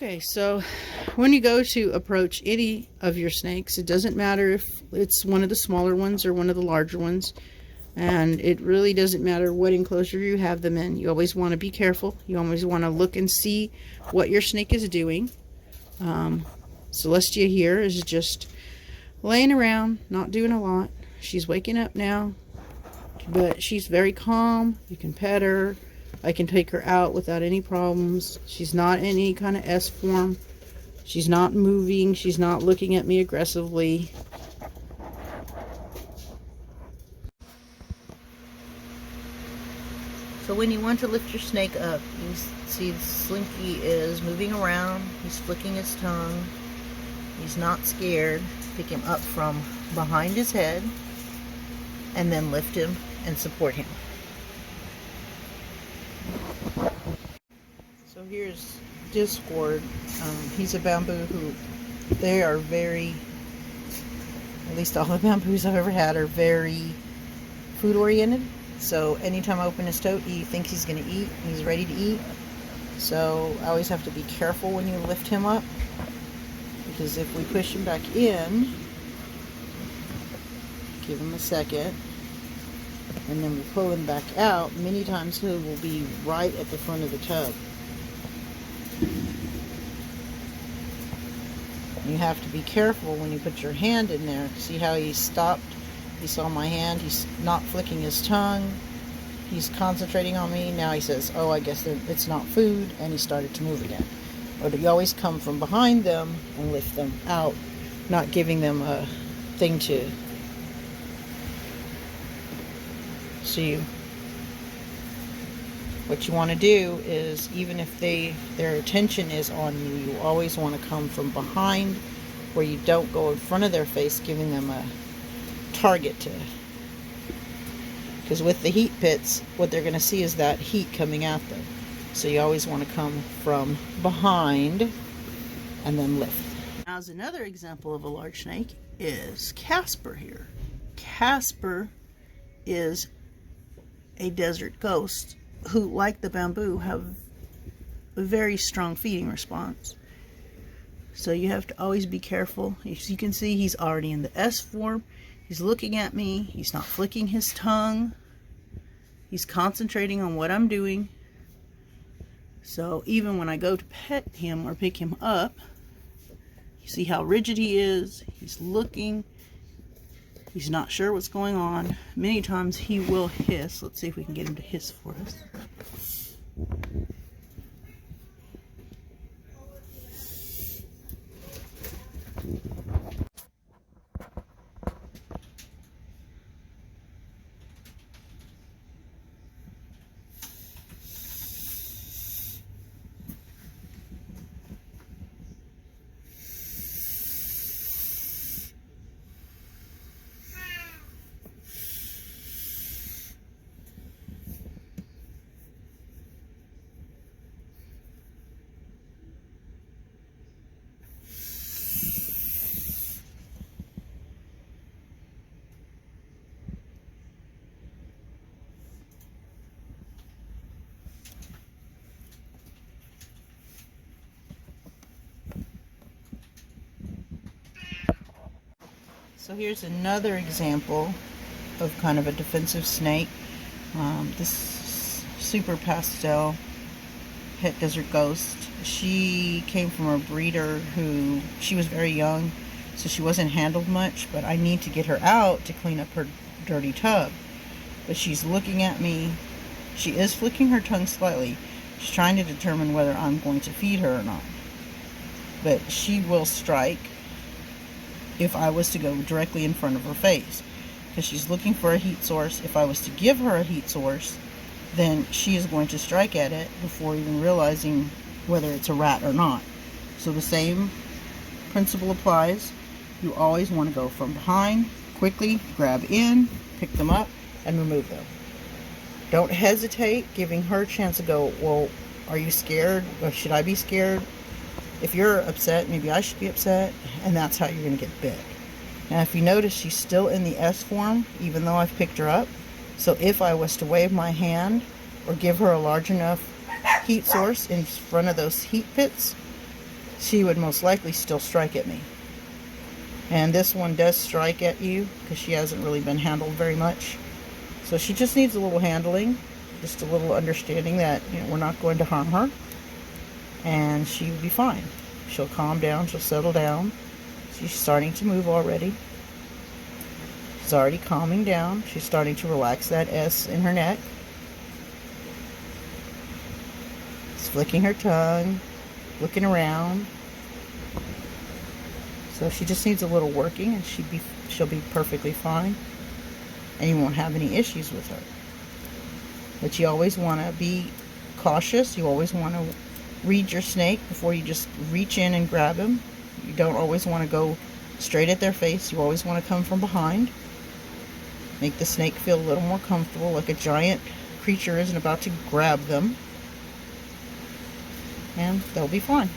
Okay, so when you go to approach any of your snakes, it doesn't matter if it's one of the smaller ones or one of the larger ones, and it really doesn't matter what enclosure you have them in. You always want to be careful. You always want to look and see what your snake is doing. Celestia here is just laying around, not doing a lot. She's waking up now, but she's very calm. You can pet her. I can take her out without any problems. She's not in any kind of S form. She's not moving. She's not looking at me aggressively. So when you want to lift your snake up, you see Slinky is moving around. He's flicking his tongue. He's not scared. Pick him up from behind his head and then lift him and support him. So here's Discord. He's a bamboo who, they are very, at least all the bamboos I've ever had are very food oriented. So anytime I open his tote, he thinks he's going to eat. He's ready to eat. So I always have to be careful when you lift him up, because if we push him back in, give him a second, and then we pull him back out, many times he will be right at the front of the tub. You have to be careful when you put your hand in there. See how he stopped? He saw my hand. He's not flicking his tongue. He's concentrating on me. Now he says, oh, I guess it's not food, and he started to move again. But you always come from behind them and lift them out, not giving them a thing to see. What you want to do is, even if their attention is on you, you always want to come from behind, where you don't go in front of their face, giving them a target to. Because with the heat pits, what they're going to see is that heat coming at them. So you always want to come from behind and then lift. Now, as another example of a large snake is Casper here. Casper is a desert ghost who, like the bamboo, have a very strong feeding response. So you have to always be careful. As you can see, he's already in the S form. He's looking at me. He's not flicking his tongue. He's concentrating on what I'm doing. So even when I go to pet him or pick him up, you see how rigid he is. He's looking. He's not sure what's going on. Many times he will hiss. Let's see if we can get him to hiss for us. So here's another example of kind of a defensive snake. This super pastel pet desert ghost. She came from a breeder who, she was very young, so she wasn't handled much, but I need to get her out to clean up her dirty tub. But she's looking at me. She is flicking her tongue slightly. She's trying to determine whether I'm going to feed her or not. But she will strike if I was to go directly in front of her face, because she's looking for a heat source. If I was to give her a heat source, then she is going to strike at it before even realizing whether it's a rat or not. So the same principle applies. You always want to go from behind, quickly grab in, pick them up, and remove them. Don't hesitate, giving her a chance to go, well, are you scared? Or should I be scared? If you're upset, maybe I should be upset, and that's how you're going to get bit. Now, if you notice, she's still in the S form, even though I've picked her up. So if I was to wave my hand or give her a large enough heat source in front of those heat pits, she would most likely still strike at me. And this one does strike at you because she hasn't really been handled very much. So she just needs a little handling, just a little understanding that, you know, we're not going to harm her, and she will be fine. She'll calm down, she'll settle down. She's starting to move already. She's already calming down. She's starting to relax that S in her neck. She's flicking her tongue, looking around. So she just needs a little working, and she'll be perfectly fine, and you won't have any issues with her. But you always want to be cautious. You always want to read your snake before you just reach in and grab him. You don't always want to go straight at their face. You always want to come from behind. Make the snake feel a little more comfortable, like a giant creature isn't about to grab them. And they'll be fine.